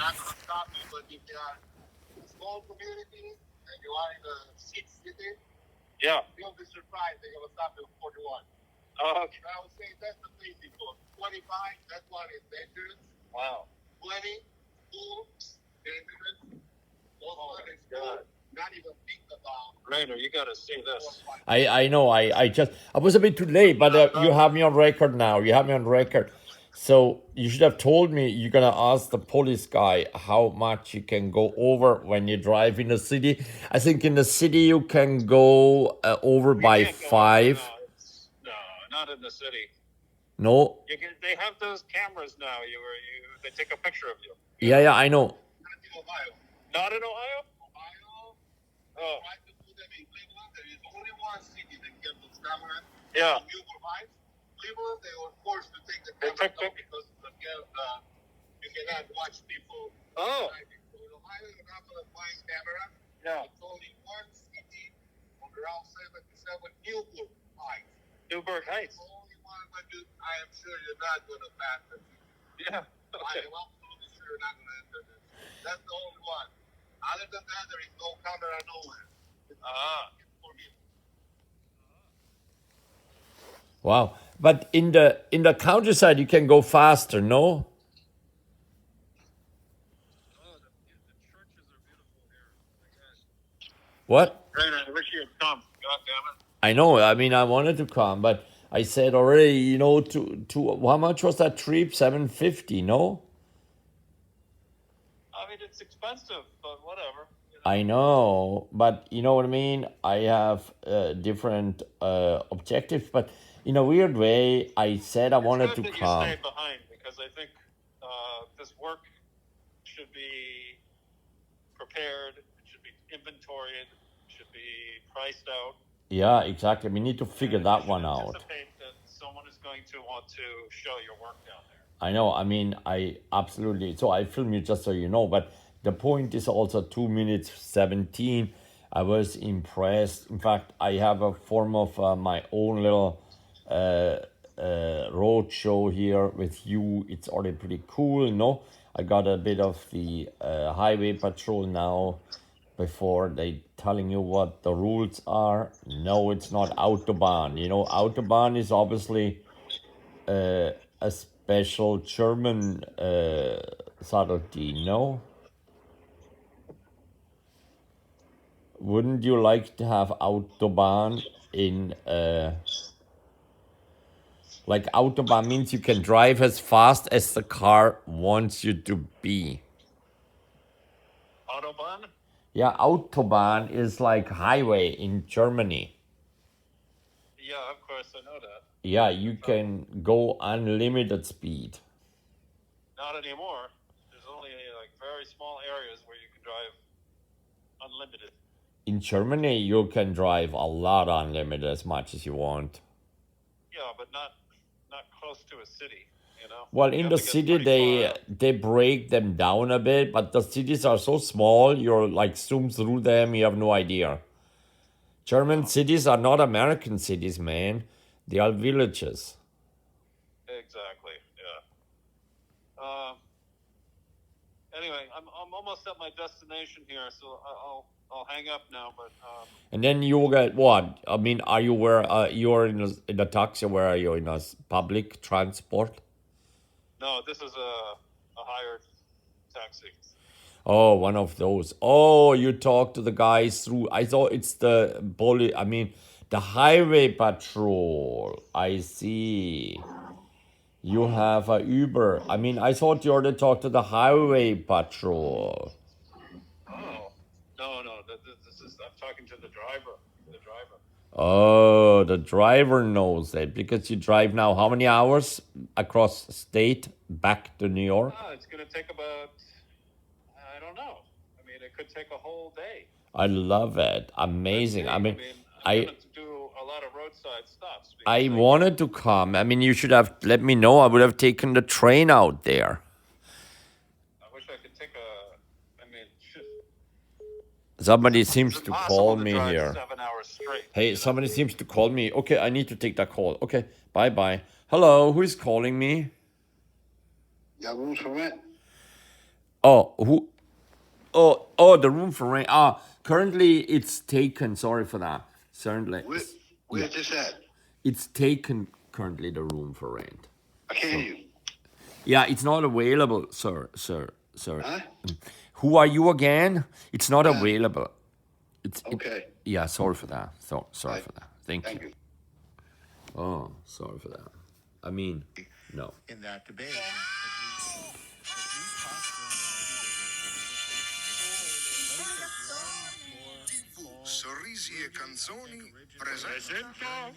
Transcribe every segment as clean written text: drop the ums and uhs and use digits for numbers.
not going to stop you, but if you are a small community and you are in a city, Yeah. you'll be surprised they're going to stop you at 41. Oh, okay. I would say that's the basic one. 25, that one is dangerous. Wow. 20, cool, dangerous. Those one is God. cool. Not even think about. Rainer, you got to see this. I know. I was a bit too late, but you have me on record now. You have me on record. So you should have told me you're gonna ask the police guy how much you can go over when you drive in the city. I think in the city you can go over by Can't go over, 5. No, not in the city. No. They have those cameras now. They take a picture of you. Yeah, I know. Not in Ohio. Not in Ohio? Ohio, Oh, tried to do them in Cleveland. There is only one city that kept those cameras. yeah. Newport Heights. Cleveland, they were forced to take the They cameras took out because you cannot watch people Oh, driving. So in Ohio, you're not going to find cameras. yeah. It's only one city on Route 77, Newport Heights. Newburgh Heights. The only one, but I am sure you're not going to pass it. Yeah. I Okay. am absolutely sure you're not going to enter this. That's the only one. Other than that, there is no camera nowhere. Ah. It's for me. Wow. But in the countryside you can go faster, no? Oh, the churches are beautiful here. What? Rainer, I wish you had come. God damn it. I know. I mean, I wanted to come, but I said already, to how much was that trip? 750, no? I mean, it's expensive, but whatever. I know, but you know what I mean? I have different objectives, but in a weird way, I said I wanted It's to good that come. you stayed behind because I think this work should be prepared, it should be inventoried, it should be priced out. Yeah, exactly. We need to figure And that you should one out. anticipate that someone is going to want to show your work down there. I know. I mean, I absolutely. So I film you just so you know, but the point is also 2 minutes 17. I was impressed. In fact, I have a form of my own little road show here with you. It's already pretty cool, no? I got a bit of the highway patrol now before they telling you what the rules are. No, it's not Autobahn. Autobahn is obviously a special German subtlety, no? Wouldn't you like to have Autobahn in like Autobahn means you can drive as fast as the car wants you to be. Autobahn? Yeah, Autobahn is like highway in Germany. Yeah, of course, I know that. Yeah, you can go unlimited speed. Not anymore. There's only like very small areas where you can drive unlimited. In Germany, you can drive a lot unlimited as much as you want. Yeah, but not close to a city, you know? Well, You in have the to get city, pretty far out. they break them down a bit, but the cities are so small, you're like zoom through them, you have no idea. German cities are not American cities, man. They are villages. Exactly, yeah. Anyway, I'm almost at my destination here, so I'll hang up now, but And then you get what? I mean, are you where you're in a taxi? Where are you in a public transport? no, this is a hired taxi. Oh, one of those. Oh, you talk to the guys through. I thought it's the I mean, the highway patrol. I see. You have a Uber. I mean, I thought you already talked to the highway patrol. Oh, no, this is, I'm talking to the driver. Oh, the driver knows it because you drive now how many hours across state back to New York? It's going to take about, I don't know. I mean, it could take a whole day. I love it. Amazing. I mean, I'm going to do a lot of roadside stops. I wanted to come. I mean, you should have let me know. I would have taken the train out there. I wish I could take Somebody seems it's to impossible call to me drive here. 7 hours straight. Hey, somebody seems to call me. Okay, I need to take that call. Okay, bye-bye. Hello, who is calling me? Yeah, who's from it? Oh, who? Oh, the room for rent. Ah, currently it's taken. Sorry for that. Certainly, Where's this at? it's taken currently the room for rent. I can't hear you. Yeah, it's not available, sir. Huh? Who are you again? It's not available. Okay. Yeah, sorry for that. Sorry Right. for that. Thank Thank you. you. Oh, sorry for that. I mean, no. in that debate. Sorrisi e canzoni presenta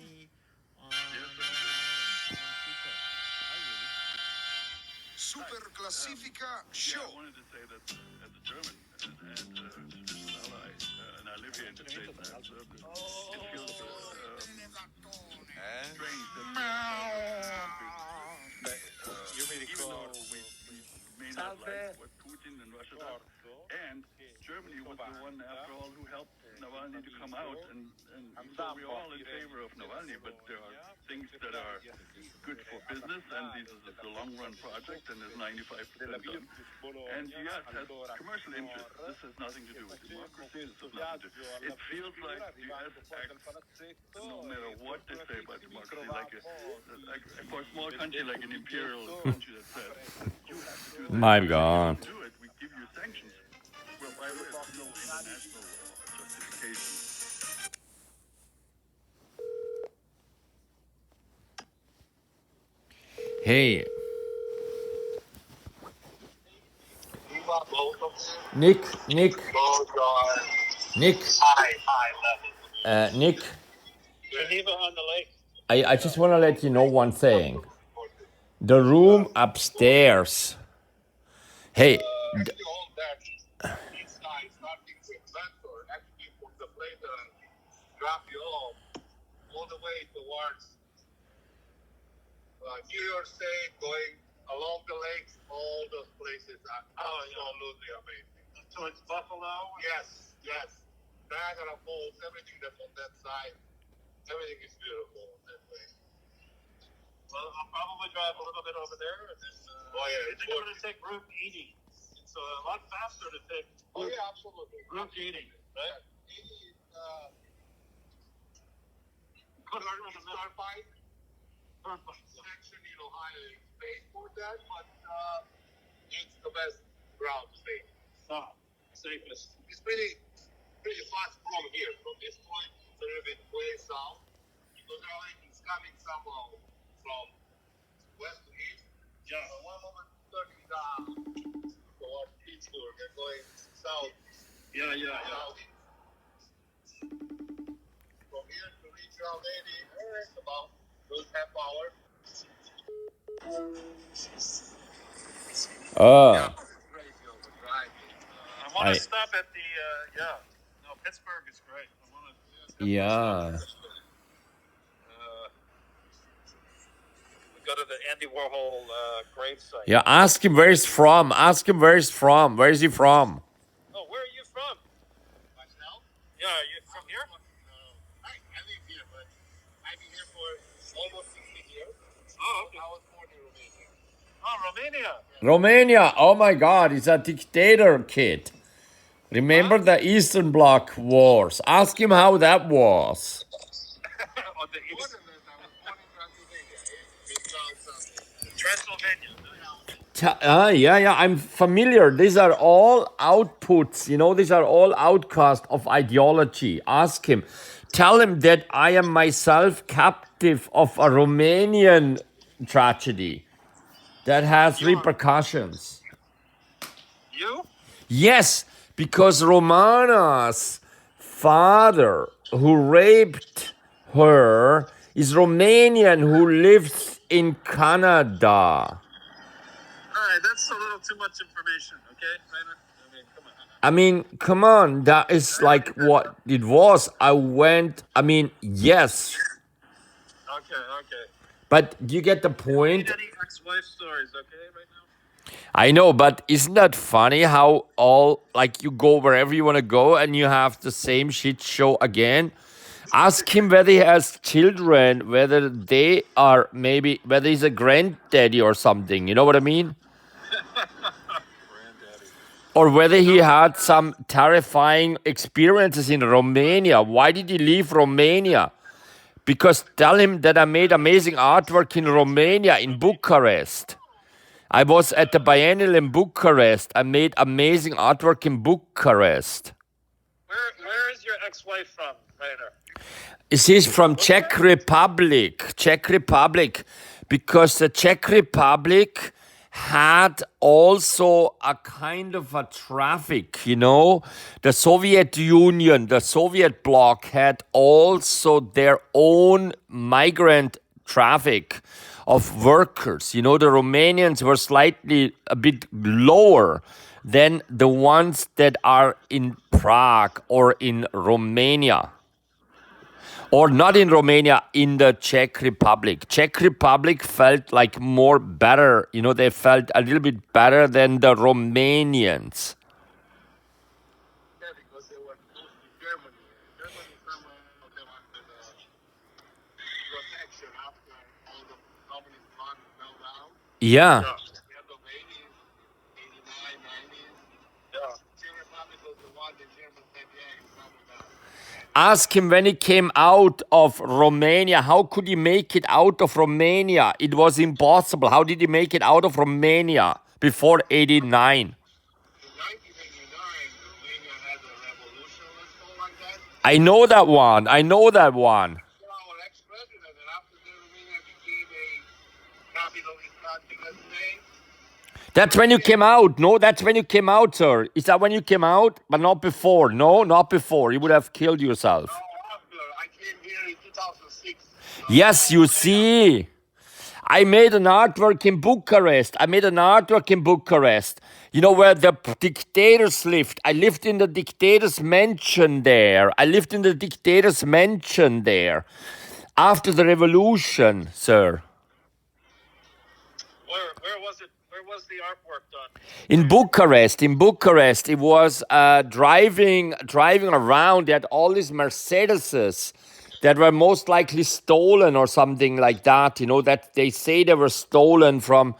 Super Classifica Show. I wanted to say that as a German and an ally, and I live here in the States, and I've observed it. It feels strange that even though we may not like what Putin and Russia does, and Germany was the one, after all, who helped Navalny to come out, and so we're all in favor of Navalny, but there are things that are good for business, and this is a long-run project, and there's 95% done. And yes, as commercial interests, this has nothing to do with democracy. This has nothing to do. It feels like the US acts, no matter what they say about democracy, like for a small country like an imperial country that says you have to do this. My If you God. don't do it, we give you sanctions. Well, by the way, there's no international justification. Hey, Both of them. Nick, Both are Nick, high level. Nick. Geneva on the lake. I just want to let you know one thing. The room upstairs. Hey, Actually, all that east side starting with Vector, actually from the plate and drop you all the way towards New York State, going along the lakes, all those places are absolutely amazing. Towards Buffalo. Yes. Niagara Falls, everything that's on that side, everything is beautiful on that way. Well, I'll probably drive a little bit over there, and then Yeah, I think I'm going to take Route 80. It's a lot faster to take yeah, absolutely. Route 80, right? Turnpike. Section in Ohio is paid for that, but it's the best ground to stay. Safest. It's pretty fast from here. From this point, it's a little bit way south. Because everything's coming somehow from west to east. Yeah. So one moment turning down towards Pittsburgh and going south. Yeah. Southeast. From here to reach Route 80, it's about those half hour. Crazy overdriving. I want to stop at the, Pittsburgh is great. I want to yeah. go to the Andy Warhol grave site. Yeah, ask him where he's from. Where is he from? Oh, where are you from? Myself? Yeah, are you from here? I live here, but I've been here for almost 60 years. Oh, okay. I was born in Romania. Oh, Romania. Romania. Oh my God, he's a dictator kid. Remember the Eastern Bloc wars? Ask him how that was. On the More east. than that, I was born in Transylvania. It's called something. Transylvania. Yeah, I'm familiar. These are all outputs, these are all outcasts of ideology. Ask him. Tell him that I am myself captive of a Romanian tragedy that has repercussions. You? Yes, because Romana's father, who raped her, is Romanian who lives in Canada. All right, that's a little too much information, okay, Raymond? I mean, come on, that is like what it was. Yes. Okay. But do you get the point? Any ex-wife stories, okay, right now? I know, but isn't that funny how you go wherever you want to go and you have the same shit show again? Ask him whether he has children, whether whether he's a granddaddy or something. You know what I mean? or whether he had some terrifying experiences in Romania. Why did he leave Romania? Because tell him that I made amazing artwork in Romania, in Bucharest. I was at the biennial in Bucharest. I made amazing artwork in Bucharest. Where is your ex-wife from, Rainer? She's from Czech Republic. Czech Republic. Because the Czech Republic had also a kind of a traffic, you know. The Soviet Union, the Soviet bloc had also their own migrant traffic of workers. You know, the Romanians were slightly a bit lower than the ones that are in Prague or in Romania. Or not in Romania, in the Czech Republic. Czech Republic felt like more better. You know, they felt a little bit better than the Romanians. Yeah, because they were close to Germany. Germany somehow they wanted protection after all the communist fund fell down. Yeah. The end of 80s, 89, 90s. Czech Republic was the one that Germans said, yeah, he's coming down. Ask him when he came out of Romania. How could he make it out of Romania? It was impossible. How did he make it out of Romania before 89? In 1989, Romania had a revolution, let's call it like that. I know that one. I know that one. So our ex-president, and after that, Romania became a capitalist country, let's say. That's when you came out. No, that's when you came out, sir. Is that when you came out? But not before. No, not before. You would have killed yourself. After, I came here in 2006. Yes, you see. I made an artwork in Bucharest. You know where the dictators lived. I lived in the dictator's mansion there. After the revolution, sir. Where was it? Where was the artwork done? In Bucharest, it was driving around. They had all these Mercedeses that were most likely stolen or something like that. You know, that they say they were stolen from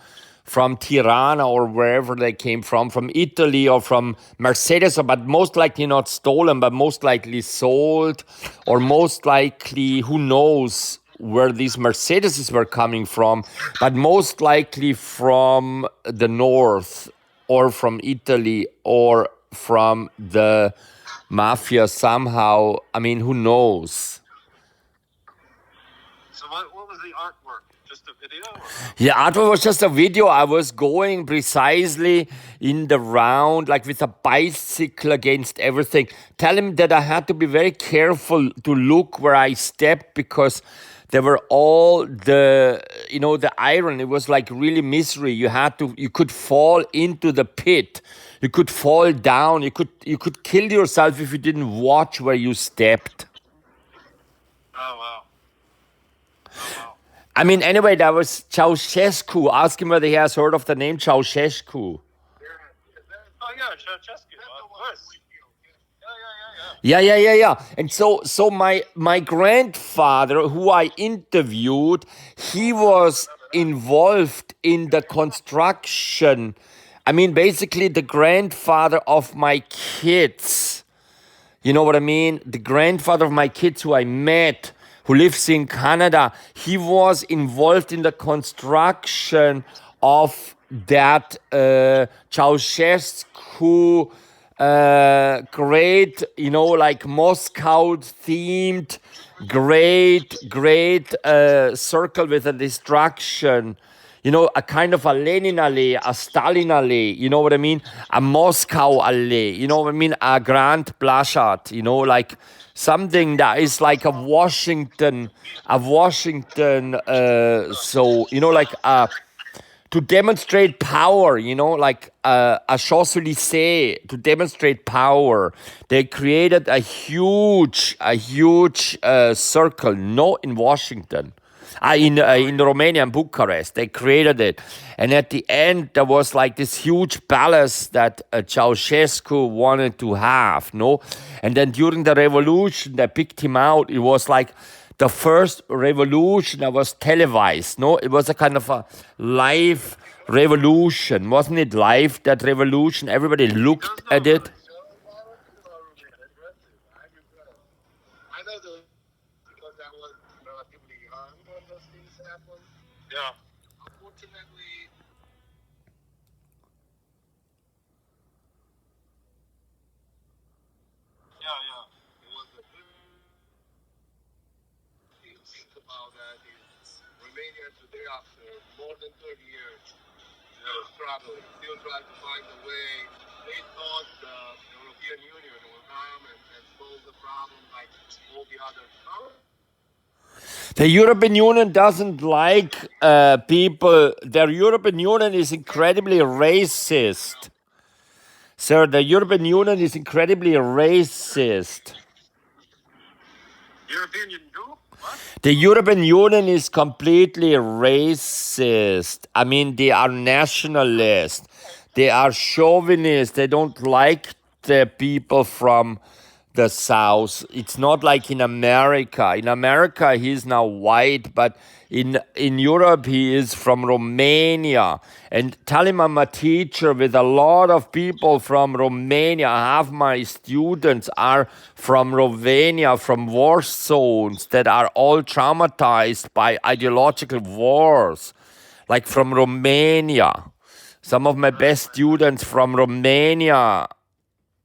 Tirana or wherever they came from Italy or from Mercedes, but most likely not stolen, but most likely sold, or most likely, who knows where these Mercedeses were coming from, but most likely from the north or from Italy or from the mafia somehow. I mean, who knows? So what was the artwork? Just a video? Or? Yeah, artwork was just a video. I was going precisely in the round, like with a bicycle against everything. Tell him that I had to be very careful to look where I stepped because there were all the iron. It was like really misery. You could fall into the pit. You could fall down. You could kill yourself if you didn't watch where you stepped. Oh, wow. I mean, anyway, that was Ceausescu. Ask him whether he has heard of the name Ceausescu. Oh, yeah, Ceausescu. Of course. Yeah. And so my grandfather, who I interviewed, he was involved in the construction. I mean, basically the grandfather of my kids. You know what I mean? The grandfather of my kids who I met, who lives in Canada, he was involved in the construction of that Ceausescu great, like Moscow themed great circle with a destruction. A kind of a Lenin Allee, a Stalin Allee, you know what I mean? A Moscow Allee, you know what I mean? A Grand Plashad, like something that is like a Washington, to demonstrate power, like a Champs-Élysées, to demonstrate power. They created a huge circle, not in Washington. In Romania and Bucharest, they created it. And at the end, there was like this huge palace that Ceausescu wanted to have, no? And then during the revolution, they picked him out. It was like the first revolution that was televised, no? It was a kind of a live revolution. Wasn't it live, that revolution? Everybody looked at it. I know because I was relatively young when those things happened. Yeah. Unfortunately, Yeah. it was a good thing. Think about that. Is Romania today, after more than 30 years, still struggling, still trying to find a way. They thought the European Union will come and solve the problem like all the other countries. The European Union doesn't like people. The European Union is incredibly racist. Sir, the European Union is incredibly racist. European Union do? What? The European Union is completely racist. I mean, they are nationalist. They are chauvinist. They don't like the people from the South. It's not like in America. In America, he is now white, but in Europe, he is from Romania. And tell him I'm a teacher with a lot of people from Romania. Half my students are from Romania, from war zones that are all traumatized by ideological wars, like from Romania. Some of my best students from Romania.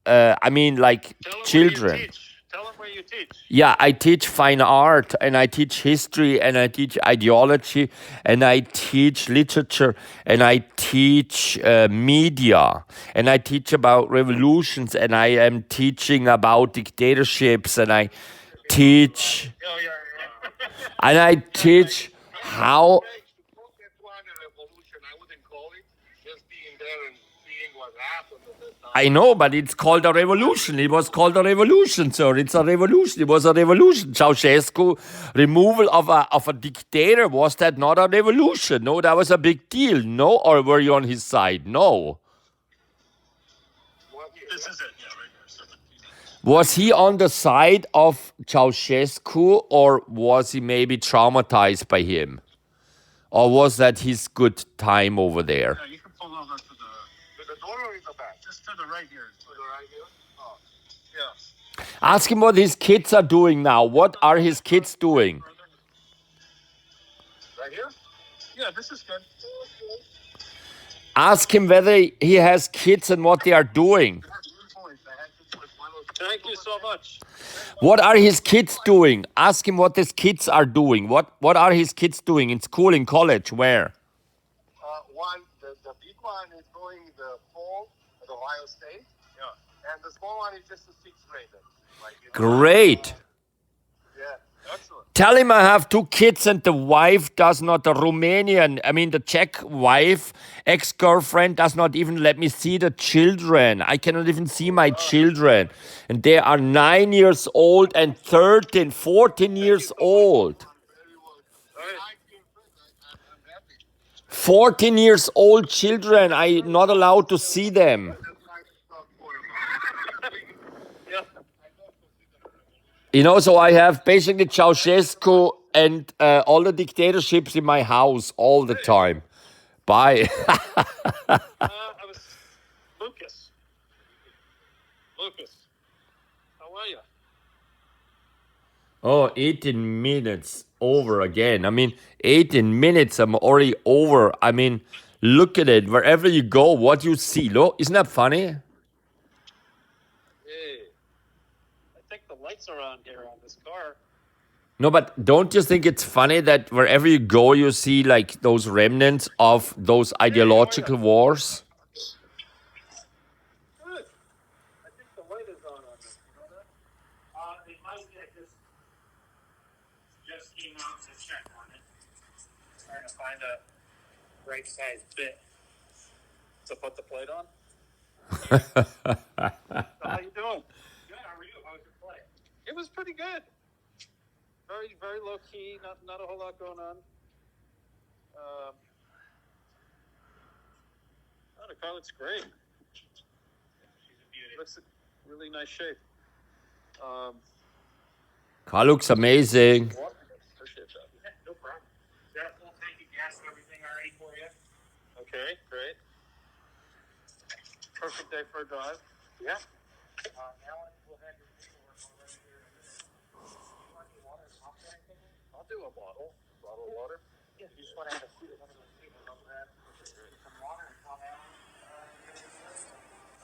I mean, like Tell them children. where you teach. Tell them where you teach. Yeah, I teach fine art and I teach history and I teach ideology and I teach literature and I teach media and I teach about revolutions and I am teaching about dictatorships and I teach and I teach how. That one a revolution, I wouldn't call it. Just being there and seeing what happened at that time. I know, but it's called a revolution. It was called a revolution, sir. It's a revolution. It was a revolution. Ceausescu removal of a dictator, was that not a revolution? No, that was a big deal. No, or were you on his side? No. This is it. Yeah, right here. So, Was he on the side of Ceausescu or was he maybe traumatized by him? Or was that his good time over there? yeah, you can pull over to The door or in the back? just to the right here. To the right here? Oh. Yeah. Ask him what his kids are doing now. What are his kids doing? Right here? Yeah, this is good. Ask him whether he has kids and what they are doing. Thank you so much. What are his kids doing? Ask him what his kids are doing. What are his kids doing in school, in college? Where? One, the big one is going the fall at Ohio State. Yeah. And the small one is just a sixth grader. Like, Great. Yeah. Excellent. Tell him I have two kids and the wife does not, the Czech wife, ex-girlfriend does not even let me see the children. I cannot even see my children. And they are 9 years old and 13, 14 years old. Very well. I'm happy. 14 years old children, I'm not allowed to see them. That's nice stuff for you. Yeah. You know, so I have basically Ceausescu and all the dictatorships in my house all the time. Bye. I was Lucas. Lucas, how are you? Oh, 18 minutes over again. 18 minutes, I'm already over. Look at it. Wherever you go, what you see. Look, isn't that funny? Hey, I think the lights are on here on this car. No, but don't you think it's funny that wherever you go, you see like those remnants of those ideological wars? Good. I think the light is on this. You know that? It might get just came out to check on it. Trying to find a right size bit. To put the plate on? So How you doing? good, how are you? How was your play? It was pretty good. Very, very low key. Not a whole lot going on. The car looks great. She's a beauty. Looks in really nice shape. Car looks amazing. Appreciate that. Yeah, no problem. Is that full tank of gas and everything already for you? Okay, great. Perfect day for a drive. Yeah. Alan, we'll have your paperwork all right here. Do you want any water or coffee or anything? I'll do a bottle of water. Yeah, you just want to have a seat at one of those tables. I'll grab some water and call Alan.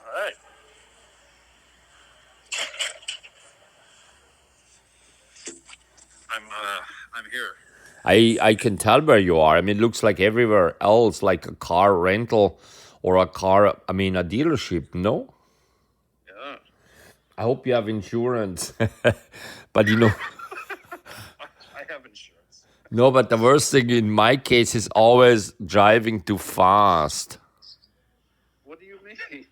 All right. I'm here. I can tell where you are. I mean, it looks like everywhere else, like a car rental or a car, I mean, a dealership, no? Yeah. I hope you have insurance. But you know, I have insurance. no, but the worst thing in my case is always driving too fast. What do you mean?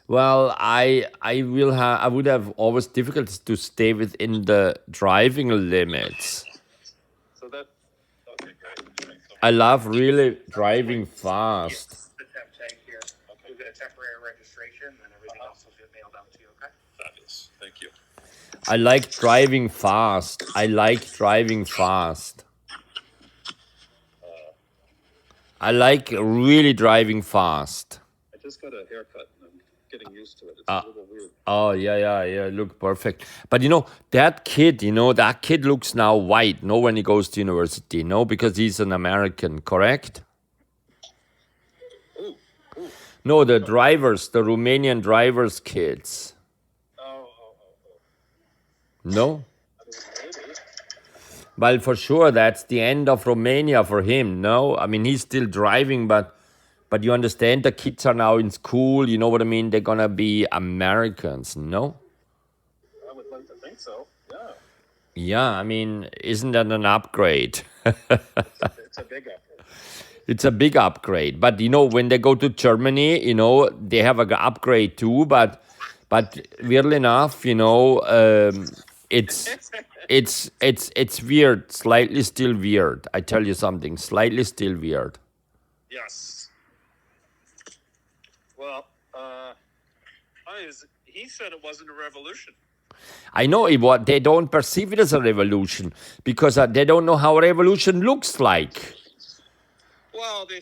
Well, I would have always difficulties to stay within the driving limits. So that. Okay, great. So I love really driving fast. The temp tag here. We'll get a temporary registration and everything else will get mailed out to you, okay? fabulous. Thank you. I like driving fast. I like driving fast. I like really driving fast. I just got a haircut and I'm getting used to it. It's a little weird. Oh, yeah, look perfect. But you know, that kid looks now white, no, when he goes to university, no, because he's an American, correct? Ooh. No, the Romanian drivers' kids. Oh. No? I mean, maybe. Well, for sure, that's the end of Romania for him, no? I mean, he's still driving, but you understand the kids are now in school, you know what I mean? They're gonna be Americans, no? I would like to think so. Yeah. Yeah, I mean, isn't that an upgrade? It's a big effort. It's a big upgrade. But, you know, when they go to Germany, you know, they have an upgrade too, but weirdly enough, you know, it's weird, slightly still weird. I tell you something, slightly still weird. Yes. Well, he said it wasn't a revolution. I know they don't perceive it as a revolution because they don't know how a revolution looks like. Well, they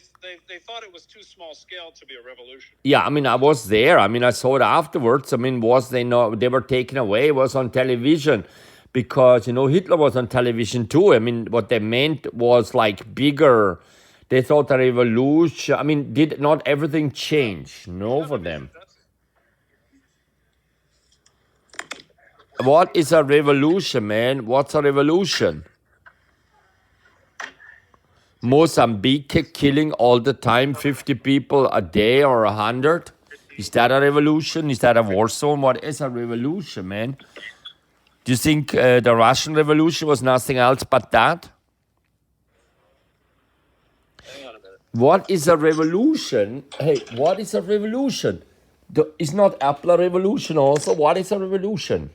thought it was too small scale to be a revolution. Yeah, I mean, I was there. I mean, I saw it afterwards. I mean, they were taken away. It was on television because, you know, Hitler was on television too. I mean, what they meant was like bigger. They thought a revolution. I mean, did not everything change? No, for them. What is a revolution, man? What's a revolution? Mozambique killing all the time, 50 people a day or 100? Is that a revolution? Is that a war zone? What is a revolution, man? Do you think the Russian Revolution was nothing else but that? Hang on a minute. What is a revolution? Hey, what is a revolution? Is not Apple a revolution also? What is a revolution?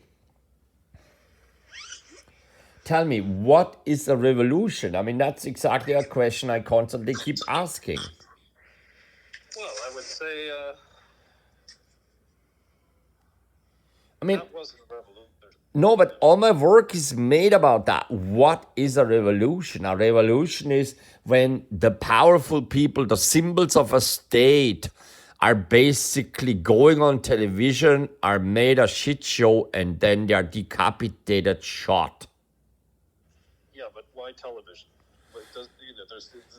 Tell me, what is a revolution? I mean, that's exactly a question I constantly keep asking. Well, I would say I mean, that wasn't a revolution. no, but all my work is made about that. What is a revolution? A revolution is when the powerful people, the symbols of a state, are basically going on television, are made a shit show, and then they are decapitated, shot. Yeah, but why television?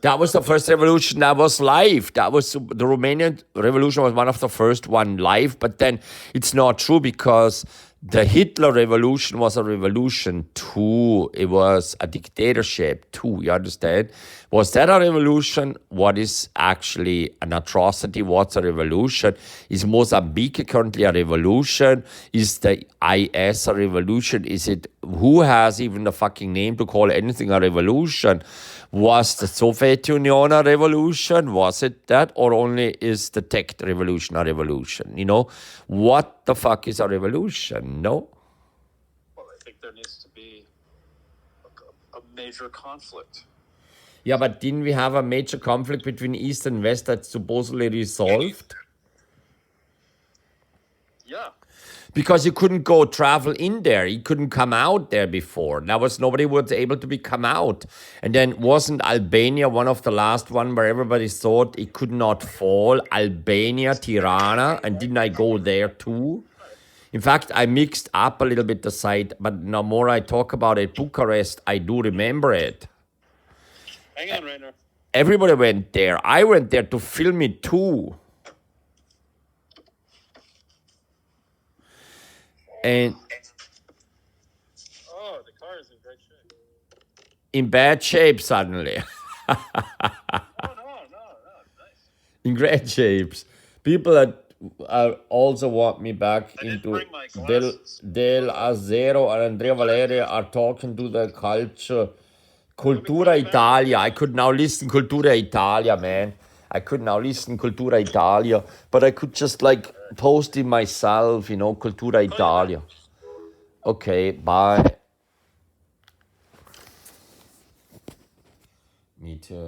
That was the first revolution that was live. That was the Romanian Revolution was one of the first one live, but then it's not true because the Hitler Revolution was a revolution too. It was a dictatorship too, you understand? Was that a revolution? What is actually an atrocity? What's a revolution? Is Mozambique currently a revolution? Is the IS a revolution? Is it, who has even the fucking name to call anything a revolution? Was the Soviet Union a revolution? Was it that? Or only is the tech revolution a revolution? You know, what the fuck is a revolution? No? Well, I think there needs to be a major conflict. Yeah, but didn't we have a major conflict between East and West that's supposedly resolved? Yeah. Because you couldn't go travel in there. You couldn't come out there before. Nobody was able to come out. And then wasn't Albania one of the last one where everybody thought it could not fall? Albania, Tirana, and didn't I go there too? In fact, I mixed up a little bit the site, but the more I talk about it, Bucharest, I do remember it. Hang on, Rainer. Everybody went there. I went there to film it too. And Oh, the car is in great shape. in bad shape suddenly. No, nice. In great shapes. People that also want me back I didn't into bring my glasses. Del Azero and Andrea Valeria are talking to the culture. Cultura Italia. I could now listen Cultura Italia, man. I could now listen Cultura Italia. But I could just like post it myself, Cultura Italia. Okay, bye. Me too.